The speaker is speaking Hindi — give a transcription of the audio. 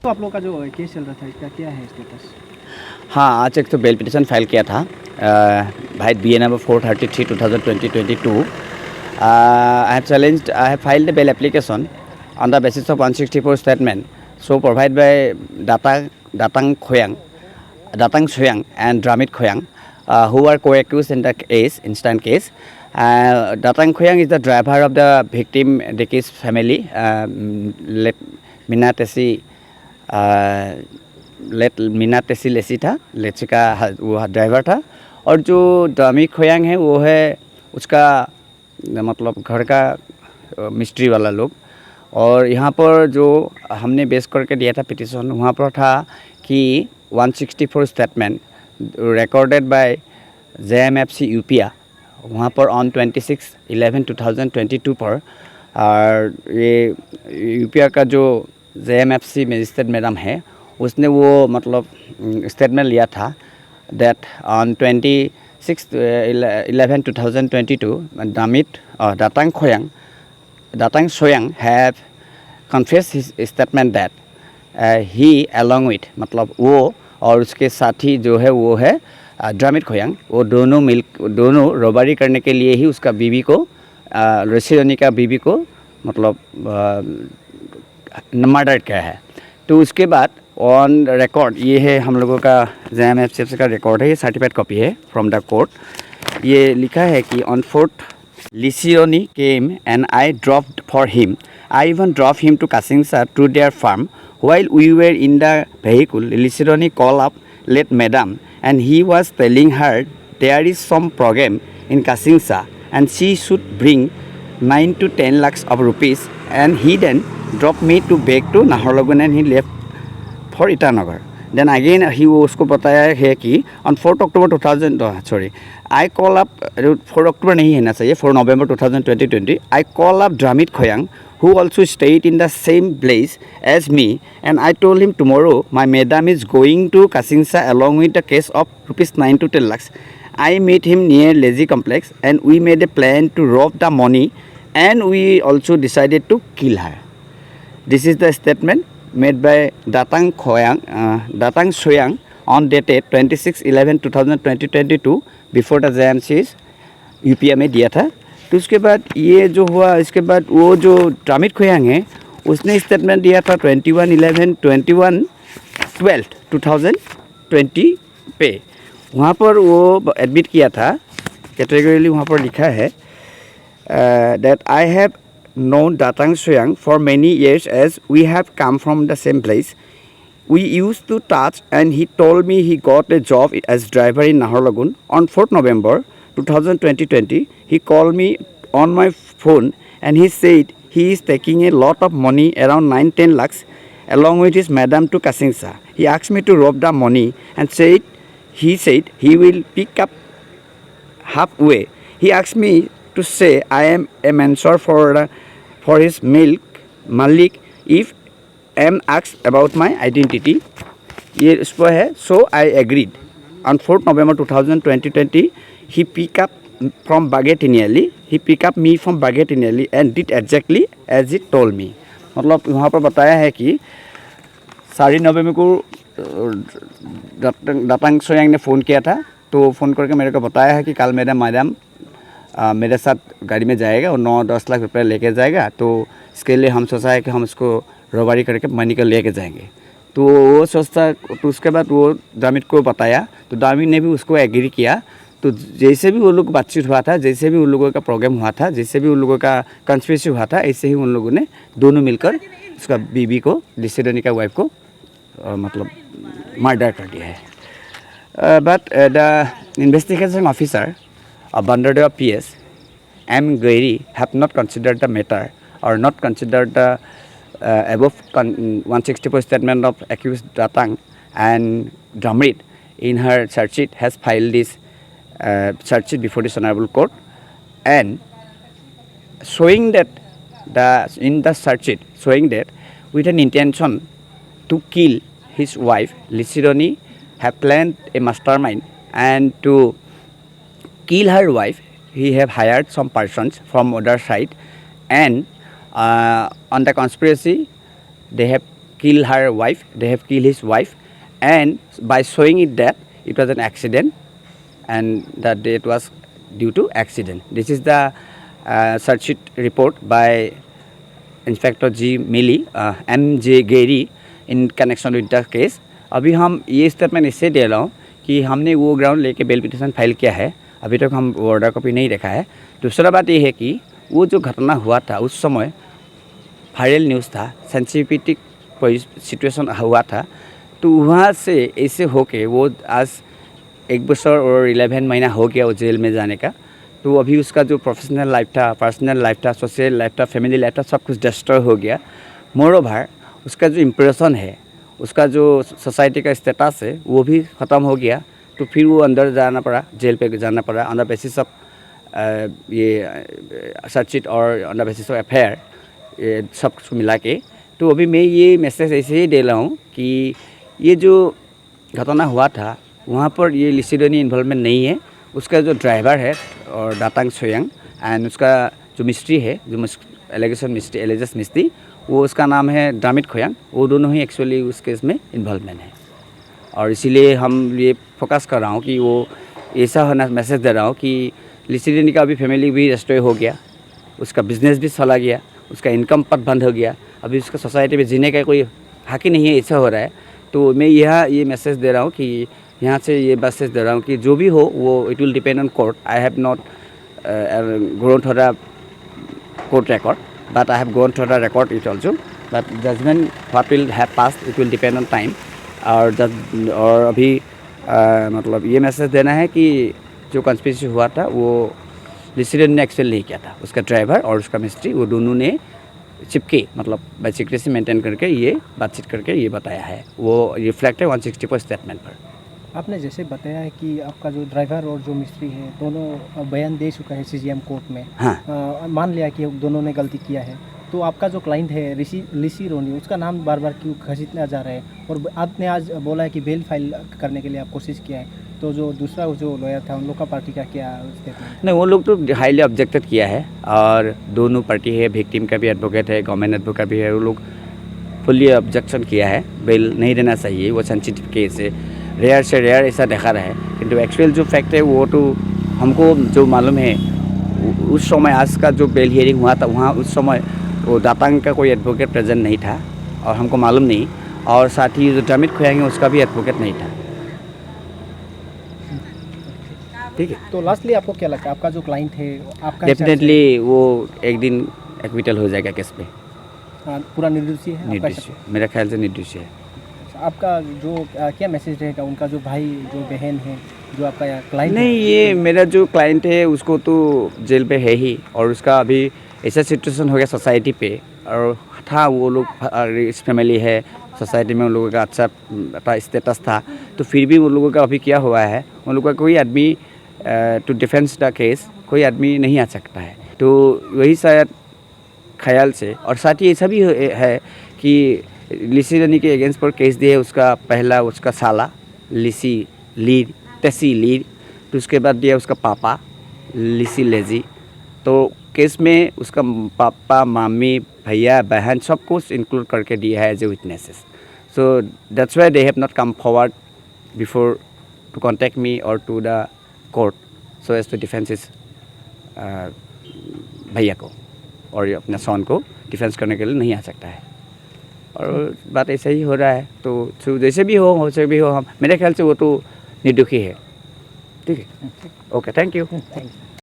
तो आप लोग का जो केस चल रहा था इसका क्या है स्टेटस? हाँ, आज एक तो बेल पिटिशन फाइल किया था भाई BA number 433 2022. I have filed a bail application on the basis of 164 statement. So provided by Datang Soyang and Dramit Khoyang, who are co-accused in the instant case. Datang Khoyang is the driver of the victim Dickie's family, let Minatesi Lacey था, लेसी का वो ड्राइवर था. और जो दामिक खोयांग है वो है उसका मतलब घर का मिस्ट्री वाला लोग. और यहाँ पर जो हमने बेस करके दिया था पिटिशन, वहाँ पर था कि 164 स्टेटमेंट रिकॉर्डेड बाय JMFC यूपिया, वहाँ पर ऑन 26/11/2022 पर. और ये यूपिया का जो JMFC मजिस्ट्रेट मैडम है उसने वो मतलब स्टेटमेंट लिया था that on 26/11/2022 Datang Soyang have confessed his statement that he along with मतलब वो और उसके साथी जो है वो है ड्रामिट खोयांग, वो दोनों रोबारी करने के लिए ही उसका बीवी को रशीदनी का बीवी को मतलब मर्डर किया है. तो उसके बाद ऑन रिकॉर्ड ये है हम लोगों का JMFC का रिकॉर्ड है, ये सर्टिफाइड कॉपी है फ्रॉम द कोर्ट. ये लिखा है कि on 4th Lisioni came and I dropped for him. I even dropped him to Kasingsa to their farm. While we were in the vehicle, Lisioni called up late madam and he was telling her there is some program in Kasingsa and she should bring 9 to 10 lakhs of rupees, and he then dropped me to back to Naharlagun and he left for Itanagar. Then again he उसको बताया है कि on 4th October 2000 sorry I call up 4 October नहीं है ना चाहिए 4 November 2020 I call up Dramit Khoyang who also stayed in the same place as me, and I told him tomorrow my madam is going to Kasingsa along with the case of rupees 9 to 10 lakhs. I met him near Lazy Complex and we made a plan to rob the money, and we also decided to kill her. This is the statement made by Datang Soyang on dated 26/11/2022 before the JMC's UPA में दिया था. तो उसके बाद ये जो हुआ, इसके बाद वो जो ड्रामिट खोयांग है उसने स्टेटमेंट दिया था 21/11/2020 पे. वहाँ पर वो एडमिट किया था, कैटेगरीली वहाँ पर लिखा है that I have known Datang Soyang for many years as we have come from the same place. We used to touch and he told me he got a job as driver in Naharlagun. On 4th November 2020, he called me on my phone and he said he is taking a lot of money, around 9-10 lakhs, along with his madam to Kasingsa. He asked me to rob the money and he said he will pick up halfway. He asked me to say I am a mensor for his Malik if I am asked about my identity. ये इस पर है. So I agreed. On 4th November 2020, he picked up from Bagetinelli. He picked up me from Bagetinelli and did exactly as he told me. मतलब वहाँ पर बताया है कि 9:30 को दातांग सोयांग ने फ़ोन किया था. तो फ़ोन करके मेरे को बताया है कि कल मेरा मैडम मेरे साथ गाड़ी में जाएगा और 9-10 लाख रुपए लेके जाएगा. तो इसके लिए हम सोचा है कि हम इसको रोबारी करके मनी को लेके जाएंगे. तो वो सोचता, तो उसके बाद वो दामित को बताया, तो दामित ने भी उसको एग्री किया. तो जैसे भी वो लोग बातचीत हुआ था, जैसे भी उन लोगों का प्रोग्राम हुआ था, जैसे भी उन लोगों का कंस्पिरेसी हुआ था, ऐसे ही उन लोगों ने दोनों मिलकर उसका बीबी को, लिसिडनी का वाइफ को मतलब मर्डर कर दिया है. But the investigation officer Bandardua PS M. Gairi have not considered the matter or not considered the above 164 statement of accused Datang, and Dramrit in her charge sheet has filed this charge sheet before this honorable court, and showing that in the charge sheet showing that with an intention to kill his wife Lisidoni have planned a mastermind, and to kill her wife he have hired some persons from other side, and on the conspiracy they have kill her wife. They have killed his wife, and by showing it that it was an accident, and that it was due to accident. This is the search sheet report by inspector ji मिली MJ Gary in connection with the case. अभी हम ये स्टेटमेंट इससे दे रहा हूँ कि हमने वो ग्राउंड लेके बेल पिटिशन फाइल किया है. अभी तक हम ऑर्डर कॉपी नहीं रखा है. दूसरा बात ये है कि वो जो घटना हुआ था उस समय वायरल न्यूज़ था, सेंसिटिव सिचुएशन हुआ था. तो वहाँ से ऐसे होके वो आज 1 बरस और 11 महीना हो गया वो जेल में जाने का. तो अभी उसका जो प्रोफेशनल लाइफ था, पर्सनल लाइफ था, सोशल लाइफ था, फैमिली लाइफ था, सब कुछ डिस्ट्रॉय हो गया. मोरोवर उसका जो इम्प्रेशन है, उसका जो सोसाइटी का स्टेटस है वो भी ख़त्म हो गया. तो फिर वो अंदर जाना पड़ा, जेल पे जाना पड़ा ऑन द बेसिस ऑफ ये सर्चिट और on the basis of FIR ये सब कुछ मिला के. तो अभी मैं ये मैसेज ऐसे ही दे रहा हूँ कि ये जो घटना हुआ था वहाँ पर ये लिसिडनी इन्वॉल्वमेंट नहीं है. उसका जो ड्राइवर है और दातांग सोयांग एंड उसका जो मिस्ट्री है, जो एलिगेस मिस्ट्री, वो उसका नाम है डामिट खोयांग. वो दोनों ही एक्चुअली उस केस में इन्वॉल्वमेंट है. और इसीलिए हम ये फोकस कर रहा हूँ कि वो ऐसा होना मैसेज दे रहा हूँ कि लिसिडनी का अभी फैमिली भी डिस्ट्रॉय हो गया, उसका बिजनेस भी चला गया, उसका इनकम पथ बंद हो गया. अभी उसका सोसाइटी में जीने का कोई हक ही नहीं है. ऐसा हो रहा है. तो मैं ये मैसेज दे रहा हूँ कि यहाँ से ये मैसेज दे रहा हूँ कि जो भी हो वो it will depend on court. I have not gone through the court record, but I have gone through the record it also. But judgment what will have passed it will depend on time. और अभी मतलब ये मैसेज देना है कि जो कंस्पिरेसी हुआ था वो लिसिडनी ने एक्चुअली नहीं किया था. उसका ड्राइवर और उसका मिस्ट्री वो दोनों ने चिपके मतलब बाय सीक्रेसी मेंटेन करके ये बातचीत करके ये बताया है. वो रिफ्लेक्ट है 164 स्टेटमेंट पर. आपने जैसे बताया है कि आपका जो ड्राइवर और जो मिस्त्री है दोनों बयान दे चुका है CGM कोर्ट में. हाँ. मान लिया कि दोनों ने गलती किया है. तो आपका जो क्लाइंट है लिसिडनी, उसका नाम बार बार क्यों घसीटना जा रहा है? और आपने आज बोला है कि बेल फाइल करने के लिए आप कोशिश किया है. तो जो दूसरा जो लॉयर था उन लोग का पार्टी का क्या स्टेटमेंट? नहीं, वो लोग तो हाईली ऑब्जेक्टेड किया है. और दोनों पार्टी है, विक्टिम का भी एडवोकेट है, गवर्नमेंट एडवोकेट भी है, वो लोग फुल्ली ऑब्जेक्शन किया है. बेल नहीं देना चाहिए, वो सेंसिटिव केस है, रेयर से रेयर ऐसा देखा रहा है. किंतु एक्चुअल जो फैक्ट है वो तो हमको जो मालूम है उस समय आज का जो बेल हियरिंग हुआ था वहाँ उस समय वो दातांग का कोई एडवोकेट प्रेजेंट नहीं था और हमको मालूम नहीं. और साथ ही जो डामिट खोयांग है उसका भी एडवोकेट नहीं था. ठीक है. तो लास्टली आपको क्या लगता है आपका जो क्लाइंट है आपका डेफिनेटली वो एक दिन एक्विटल हो जाएगा केस पे. पूरा निर्दोषी है? निर्दोषी, मेरा ख्याल से निर्दोषी है. आपका जो क्या मैसेज रहेगा उनका जो भाई जो बहन है जो आपका क्लाइंट? नहीं, ये मेरा जो क्लाइंट है उसको तो जेल पे है ही. और उसका अभी ऐसा सिचुएशन हो गया सोसाइटी पे. और था वो लोग इस फैमिली है, सोसाइटी में उन लोगों का अच्छा स्टेटस था. तो फिर भी उन लोगों का अभी क्या हुआ है, उन लोगों का कोई आदमी टू डिफेंस द केस कोई आदमी नहीं आ सकता है. तो वही शायद ख्याल से. और साथ ही ऐसा भी है कि लिसिडनी के अगेंस्ट पर केस दिए उसका पहला उसका साला लिसी लीड टेसी लीड. तो उसके बाद दिया उसका पापा लिसी लेजी. तो केस में उसका पापा, मामी, भैया, बहन सब कुछ इंक्लूड करके दिया है as a witnesses. So that's why they have not come forward before to contact me और to the court so as to defence इस भैया को और अपना सन को डिफेंस करने के लिए नहीं आ सकता है. और बात ऐसा ही हो रहा है. तो जैसे भी हो हम मेरे ख्याल से वो तो निर्दोषी है. ठीक है. Okay, thank you.